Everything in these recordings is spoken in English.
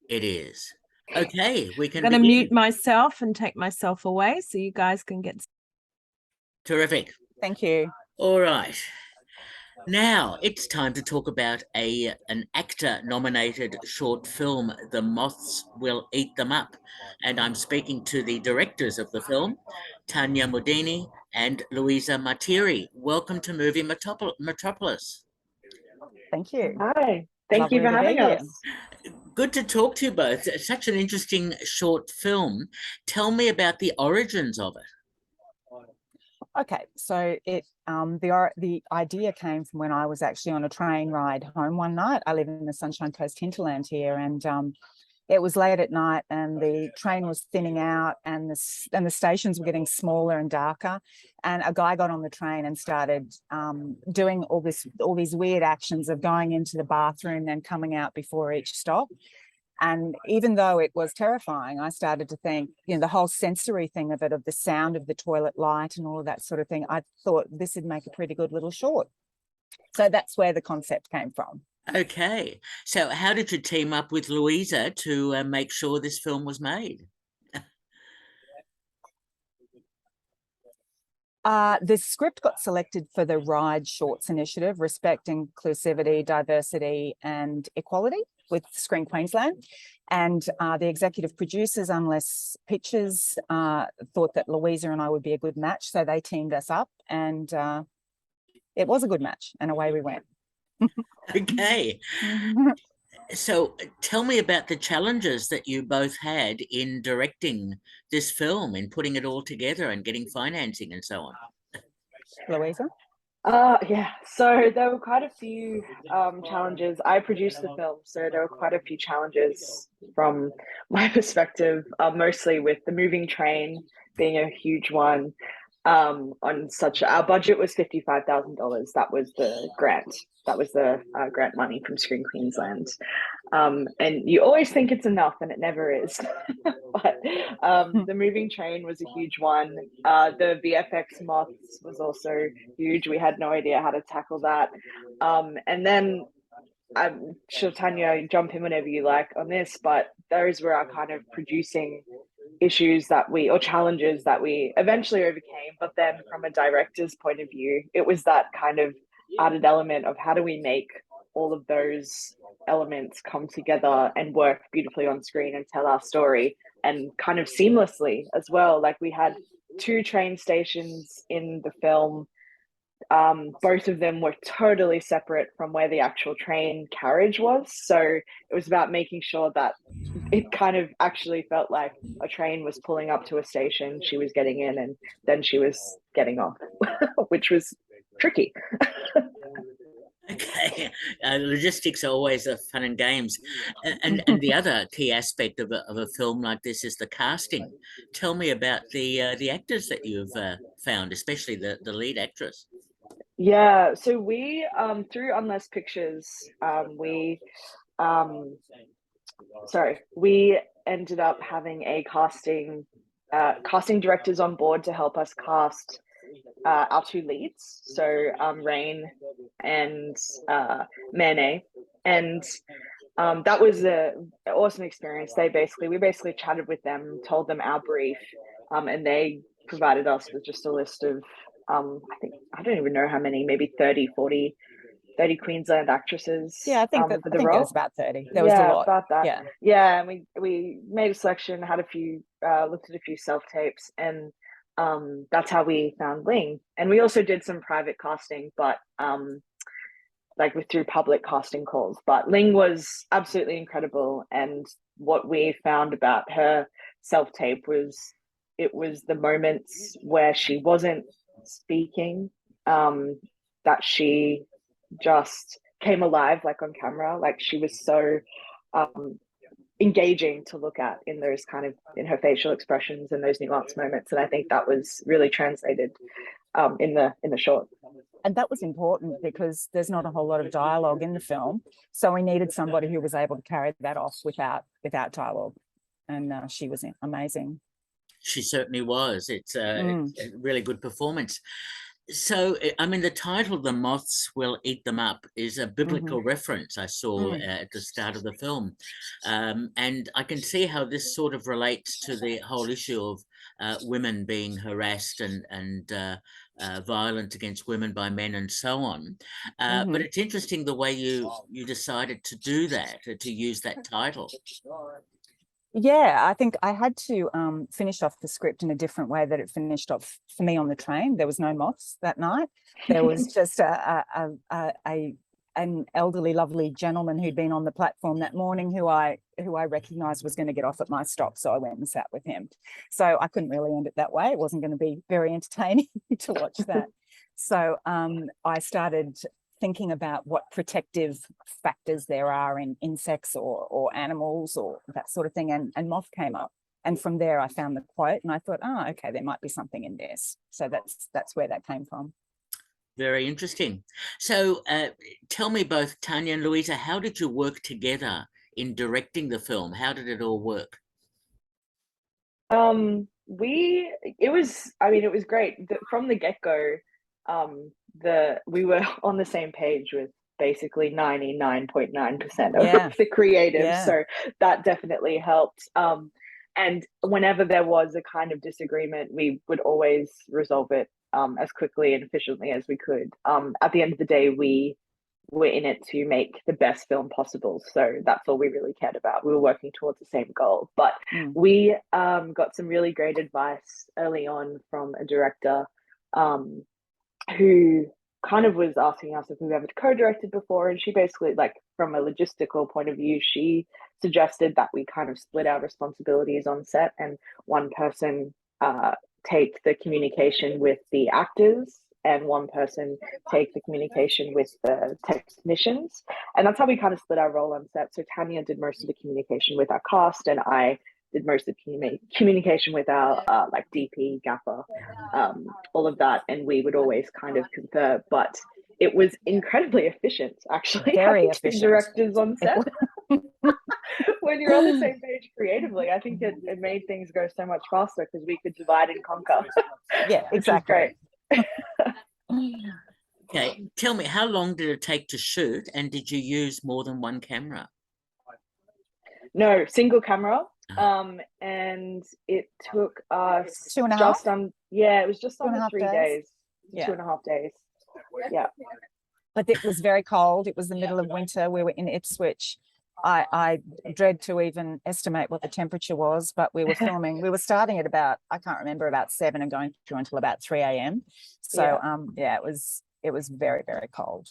It is. Okay, we I'm can going to begin. mute myself and take myself away so you guys can get. Terrific. Thank you. All right. Now it's time to talk about an AACTA-nominated short film, The Moths Will Eat Them Up. And I'm speaking to the directors of the film, Tanya Modini and Luisa Martiri. Welcome to Movie Metropolis. Thank you. Hi. Thank you Lovely for to be having here. us. Good to talk to you both. It's such an interesting short film. Tell me about the origins of it. Okay, so the idea came from when I was actually on a train ride home one night. I live in the Sunshine Coast hinterland here, and it was late at night, and the train was thinning out, and the stations were getting smaller and darker. And a guy got on the train and started doing all these weird actions of going into the bathroom and coming out before each stop. And even though it was terrifying, I started to think, the whole sensory thing of it, of the sound of the toilet light and all of that sort of thing, I thought this would make a pretty good little short. So that's where the concept came from. Okay. So how did you team up with Luisa to make sure this film was made? The script got selected for the RIDE Shorts Initiative, Respect, Inclusivity, Diversity and Equality with Screen Queensland. And the executive producers, Unless Pictures, thought that Luisa and I would be a good match. So they teamed us up, and it was a good match, and away we went. Okay. So tell me about the challenges that you both had in directing this film, in putting it all together and getting financing and so on. Luisa? Yeah, so there were quite a few challenges. I produced the film, so there were quite a few challenges from my perspective, mostly with the moving train being a huge one. Our budget was $55,000. That was the grant. That was the grant money from Screen Queensland. And you always think it's enough, and it never is. But the moving train was a huge one. The VFX Moths was also huge. We had no idea how to tackle that. And then I'm sure Tanya, jump in whenever you like on this, but those were our kind of producing issues or challenges that we eventually overcame. But then from a director's point of view, it was that kind of added element of how do we make all of those elements come together and work beautifully on screen and tell our story, and kind of seamlessly as well. Like, we had 2 train stations in the film. Both of them were totally separate from where the actual train carriage was. So it was about making sure that it kind of actually felt like a train was pulling up to a station, she was getting in, and then she was getting off, which was tricky. Okay, logistics are always fun and games, and the other key aspect of a film like this is the casting. Tell me about the actors that you've found, especially the lead actress. Yeah, so we through Unless Pictures, we ended up having a casting directors on board to help us cast our 2 leads, so Rain and Mene, and that was an awesome experience. We basically chatted with them, told them our brief, and they provided us with just a list of I don't even know how many, maybe 30 Queensland actresses. Yeah, I think for the role. It was about 30. There was a lot. About that. Yeah, and we made a selection, had a few, looked at a few self tapes, and that's how we found Ling. And we also did some private casting, but through public casting calls. But Ling was absolutely incredible, and what we found about her self tape was the moments where she wasn't speaking, that she just came alive, like on camera. Like, she was so engaging to look at in her facial expressions and those nuanced moments, and I think that was really translated in the short. and that was important because there's not a whole lot of dialogue in the film, so we needed somebody who was able to carry that off without dialogue, and she was amazing. She certainly was. It's a really good performance. So, I mean, the title, The Moths Will Eat Them Up, is a biblical reference I saw at the start of the film. And I can see how this sort of relates to the whole issue of women being harassed and violent against women by men and so on. But it's interesting the way you decided to do that, to use that title. Yeah, I think I had to finish off the script in a different way that it finished off for me on the train. There was no moths that night. There was just an elderly, lovely gentleman who'd been on the platform that morning who I recognised was going to get off at my stop. So I went and sat with him. So I couldn't really end it that way. It wasn't going to be very entertaining to watch that. So I started thinking about what protective factors there are in insects or animals or that sort of thing, and moth came up, and from there I found the quote and I thought, oh, okay, there might be something in this. So that's where that came from. Very interesting. So tell me both, Tanya and Louisa, how did you work together in directing the film? How did it all work? It was great. From the get-go, we were on the same page with basically 99.9% of the creatives. So that definitely helped. And whenever there was a kind of disagreement, we would always resolve it as quickly and efficiently as we could. At the end of the day, we were in it to make the best film possible. So that's all we really cared about. We were working towards the same goal. But we got some really great advice early on from a director who kind of was asking us if we've ever co-directed before. And she basically, like, from a logistical point of view, she suggested that we kind of split our responsibilities on set and one person take the communication with the actors and one person take the communication with the technicians. And that's how we kind of split our role on set. So Tanya did most of the communication with our cast, and I did most of the communication with our like DP, gaffer, all of that. And we would always kind of confer, but it was incredibly efficient, actually. Very efficient. Directors on set. When you're on the same page creatively, I think it made things go so much faster because we could divide and conquer. Yeah, exactly. Which was great. Okay, tell me, how long did it take to shoot, and did you use more than one camera? No, single camera. And it took us 2.5. It was just under 3 days. Yeah. 2.5 days. Yeah. But it was very cold. It was the middle of winter. We were in Ipswich. I dread to even estimate what the temperature was, but we were filming. We were starting at about, I can't remember, about 7 and going through until about 3 a.m. So it was very, very cold.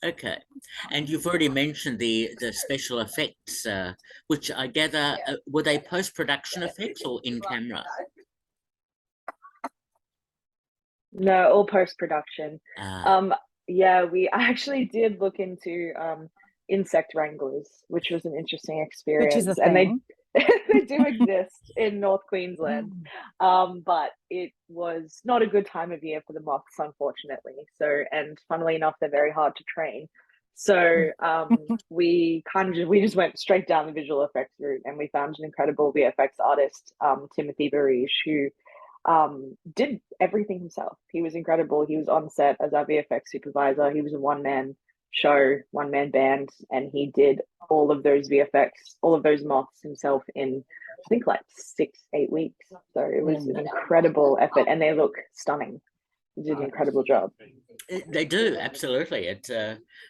Okay, and you've already mentioned the special effects, which I gather were they post-production effects or in camera? No, all post-production. We actually did look into insect wranglers, which was an interesting experience. Which is a and thing. they do exist in North Queensland, but it was not a good time of year for the moths, unfortunately. So, and funnily enough, they're very hard to train. So we just went straight down the visual effects route, and we found an incredible VFX artist, Timothy Barige, who did everything himself. He was incredible. He was on set as our VFX supervisor. He was a one-man show, one-man band, and he did all of those VFX, all of those moths himself in, I think, like 6-8 weeks. So it was an incredible effort, and they look stunning. He did an incredible job. They do, absolutely. It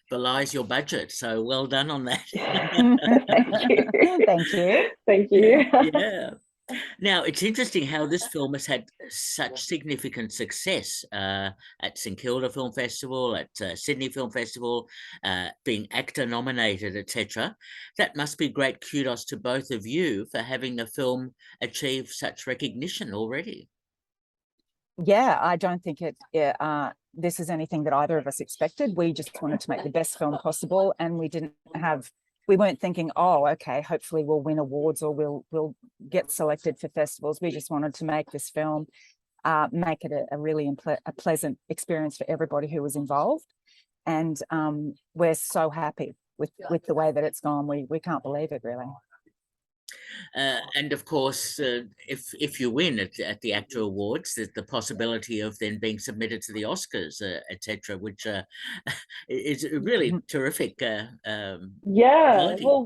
belies your budget, so well done on that. Thank you. Thank you. Thank you. Yeah. Now, it's interesting how this film has had such significant success at St.Kilda Film Festival, at Sydney Film Festival, being AACTA nominated, etc. That must be great kudos to both of you for having a film achieve such recognition already. Yeah, I don't think this is anything that either of us expected. We just wanted to make the best film possible, and we weren't thinking, oh, okay, hopefully we'll win awards or we'll get selected for festivals. We just wanted to make this film, make it a really pleasant experience for everybody who was involved. And we're so happy with the way that it's gone. We can't believe it, really. And of course, if you win at the AACTA Awards, there's the possibility of then being submitted to the Oscars, etc., which is a really terrific. Yeah, Exciting. well,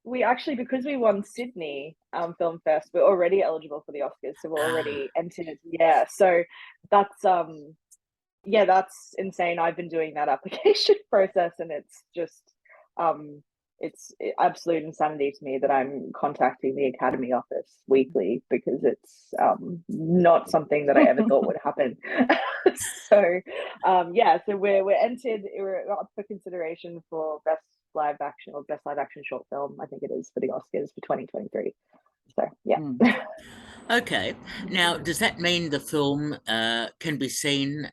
we actually, because we won Sydney Film Fest, we're already eligible for the Oscars, so we're Ah, already entered. Yeah, so that's yeah, that's insane. I've been doing that application process, and it's just it's absolute insanity to me that I'm contacting the Academy office weekly, because it's not something that I ever thought would happen. So yeah, so we're entered, we're up for consideration for best live action or best live action short film, I think it is, for the Oscars for 2023. So yeah. okay. Now, does that mean the film can be seen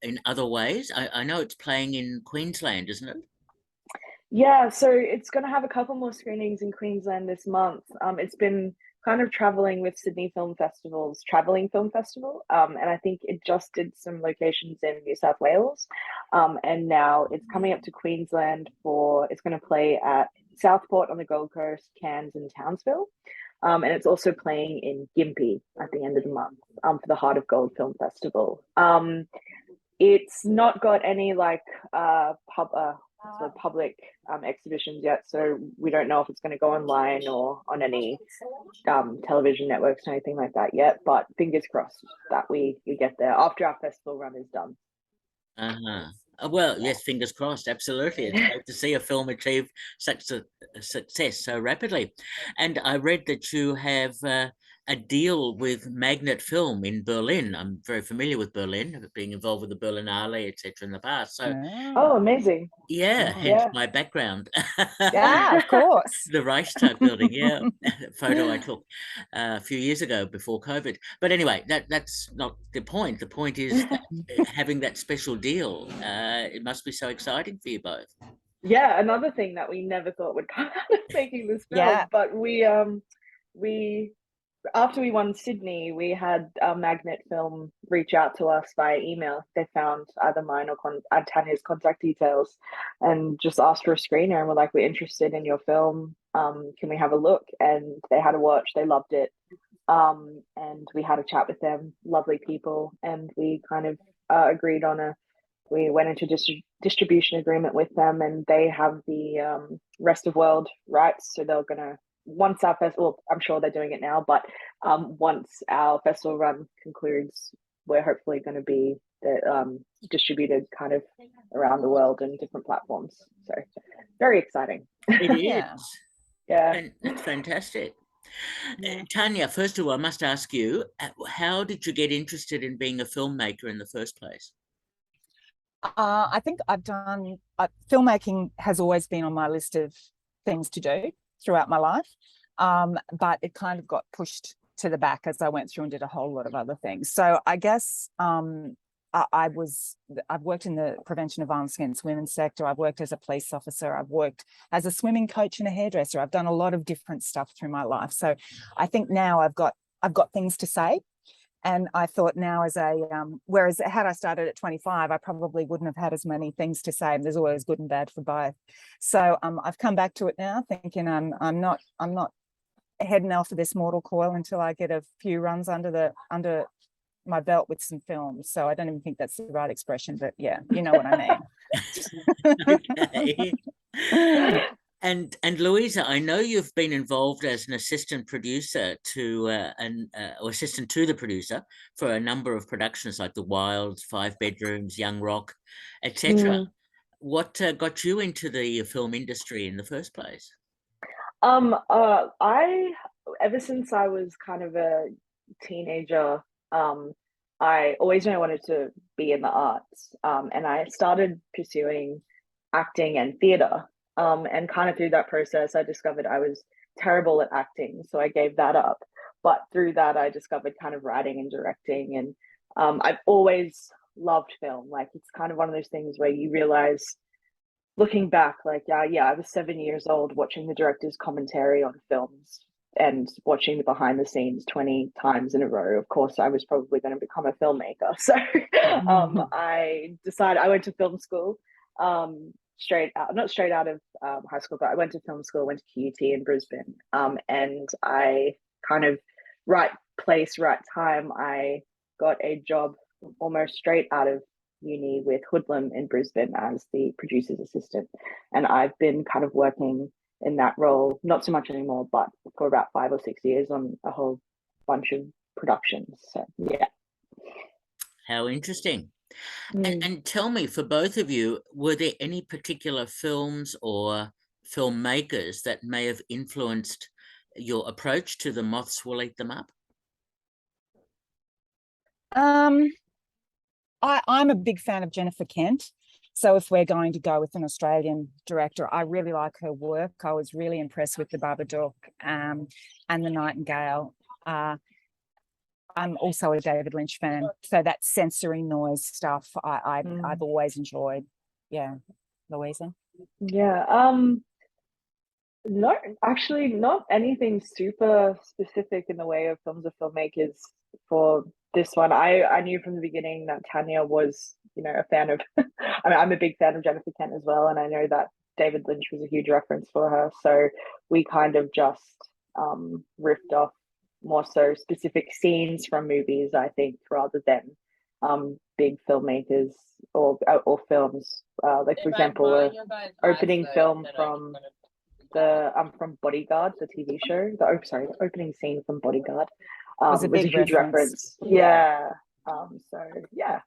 in other ways? I know it's playing in Queensland, isn't it? Yeah, so it's going to have a couple more screenings in Queensland this month. It's been kind of traveling with Sydney Film Festival's Traveling Film Festival, and I think it just did some locations in New South Wales, and now it's coming up to Queensland for, it's going to play at Southport on the Gold Coast, Cairns and Townsville, and it's also playing in Gympie at the end of the month for the Heart of Gold Film Festival. It's not got any like public exhibitions yet, so we don't know if it's going to go online or on any television networks or anything like that yet. But fingers crossed that we get there after our festival run is done. Uh-huh. Well, yes, fingers crossed. Absolutely. It's great to see a film achieve such a success so rapidly. And I read that you have a deal with Magnet Film in Berlin. I'm very familiar with Berlin, being involved with the Berlinale, etc. in the past. So, Oh, amazing. yeah, hence Yeah. my background. Yeah, of course. The Reichstag building, yeah. Photo I took a few years ago before COVID. But anyway, that's not the point. The point is that having that special deal, it must be so exciting for you both. Yeah, another thing that we never thought would come out of making this Yeah. film, but we after we won Sydney, we had Magnet Film reach out to us via email. They found either mine or Tanya's contact details, and just asked for a screener. And we're like, we're interested in your film. Can we have a look? And they had a watch. They loved it. And we had a chat with them. Lovely people, and we kind of agreed on a. We went into distribution agreement with them, and they have the rest of world rights. So they're gonna, once our festival, I'm sure they're doing it now, but once our festival run concludes, we're hopefully going to be distributed kind of around the world in different platforms. So very exciting. It Yeah. is. Yeah. And that's fantastic. Yeah. Tanya, first of all, I must ask you, how did you get interested in being a filmmaker in the first place? I think I've done filmmaking has always been on my list of things to do throughout my life, but it kind of got pushed to the back as I went through and did a whole lot of other things. So I guess I've worked in the prevention of violence against women sector. I've worked as a police officer. I've worked as a swimming coach and a hairdresser. I've done a lot of different stuff through my life. So I think now I've got things to say. And I thought now as whereas had I started at 25, I probably wouldn't have had as many things to say. And there's always good and bad for both. So I've come back to it now thinking I'm not heading off of this mortal coil until I get a few runs under my belt with some films. So I don't even think that's the right expression, but yeah, you know what I mean. Okay. And Louisa, I know you've been involved as an assistant producer to or assistant to the producer for a number of productions like The Wilds, Five Bedrooms, Young Rock, etc. What got you into the film industry in the first place? I, ever since I was kind of a teenager, I always knew I wanted to be in the arts, and I started pursuing acting and theatre. And kind of through that process, I discovered I was terrible at acting, so I gave that up. But through that, I discovered kind of writing and directing, and I've always loved film. Like, it's kind of one of those things where you realize, looking back, like, yeah, I was 7 years old watching the director's commentary on films and watching the behind the scenes 20 times in a row. Of course, I was probably going to become a filmmaker. So I decided, I went to film school, not straight out of high school, but I went to film school, went to QUT in Brisbane, and I kind of right place, right time. I got a job almost straight out of uni with Hoodlum in Brisbane as the producer's assistant, and I've been kind of working in that role, not so much anymore, but for about 5 or 6 years on a whole bunch of productions. So yeah. How interesting. And tell me, for both of you, were there any particular films or filmmakers that may have influenced your approach to The Moths Will Eat Them Up? I'm a big fan of Jennifer Kent. So if we're going to go with an Australian director, I really like her work. I was really impressed with The Babadook and The Nightingale. I'm also a David Lynch fan. So that sensory noise stuff I've always enjoyed. Yeah. Louisa? Yeah. No, actually not anything super specific in the way of films or filmmakers for this one. I knew from the beginning that Tanya was, a fan of I mean, I'm a big fan of Jennifer Kent as well, and I know that David Lynch was a huge reference for her. So we kind of just riffed off more so specific scenes from movies, I think, rather than big filmmakers or films. Like for example, opening film from from Bodyguard, the TV show. The opening scene from Bodyguard was a huge reference. Yeah. So yeah.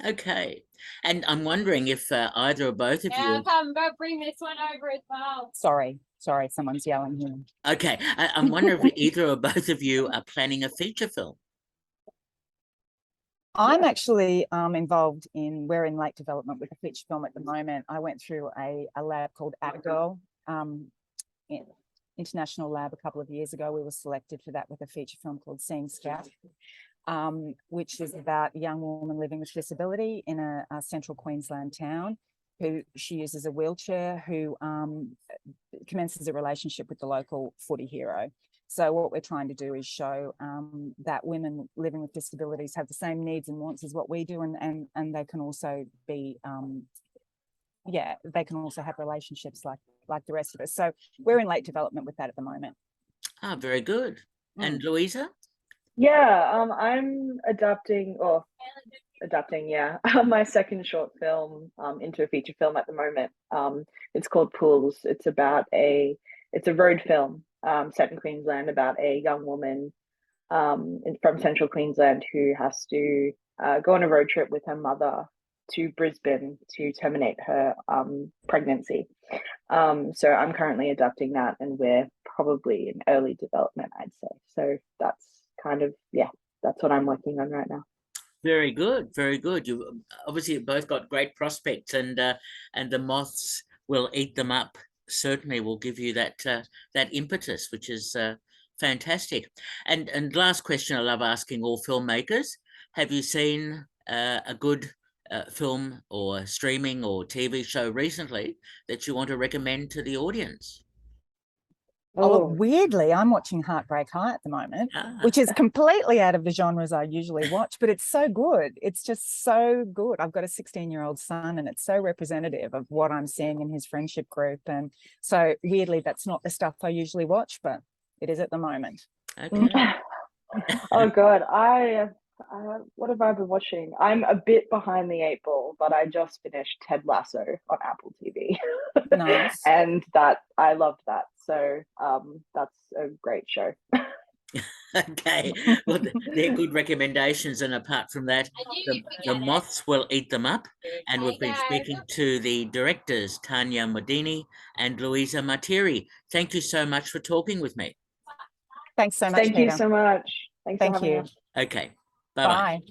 Okay. And I'm wondering if either or both of you... come, go bring this one over as well. Sorry, someone's yelling here. Okay. I'm wondering if either or both of you are planning a feature film. I'm actually involved we're in late development with a feature film at the moment. I went through a lab called AACTA, international lab a couple of years ago. We were selected for that with a feature film called St.Kilda, which is about a young woman living with disability in a central Queensland town who she uses a wheelchair, who commences a relationship with the local footy hero. So what we're trying to do is show that women living with disabilities have the same needs and wants as what we do, and they can also be, they can also have relationships like the rest of us. So we're in late development with that at the moment. Ah, very good. And Louisa? Yeah, I'm adapting, my second short film into a feature film at the moment. It's called Pools. It's a road film set in Queensland about a young woman from central Queensland who has to go on a road trip with her mother to Brisbane to terminate her pregnancy. So I'm currently adapting that, and we're probably in early development, I'd say. So that's kind of, that's what I'm working on right now. Very good, very good. You obviously both got great prospects, and The Moths Will Eat Them Up certainly will give you that impetus, which is fantastic. And last question I love asking all filmmakers: have you seen a good film or streaming or TV show recently that you want to recommend to the audience? Oh, weirdly, I'm watching Heartbreak High at the moment, which is completely out of the genres I usually watch, but it's so good. It's just so good. I've got a 16-year-old son, and it's so representative of what I'm seeing in his friendship group. And so weirdly, that's not the stuff I usually watch, but it is at the moment. Okay. Oh God, what have I been watching? I'm a bit behind the 8 ball, but I just finished Ted Lasso on Apple TV. Nice. And I loved that. So that's a great show. Okay, well, they're good recommendations. And apart from that, the Moths Will Eat Them Up. And we've been speaking to the directors, Tanya Modini and Luisa Martiri. Thank you so much for talking with me. Thanks so much, Thank Peter. you so much. Thanks for having us. Okay, bye-bye. Bye.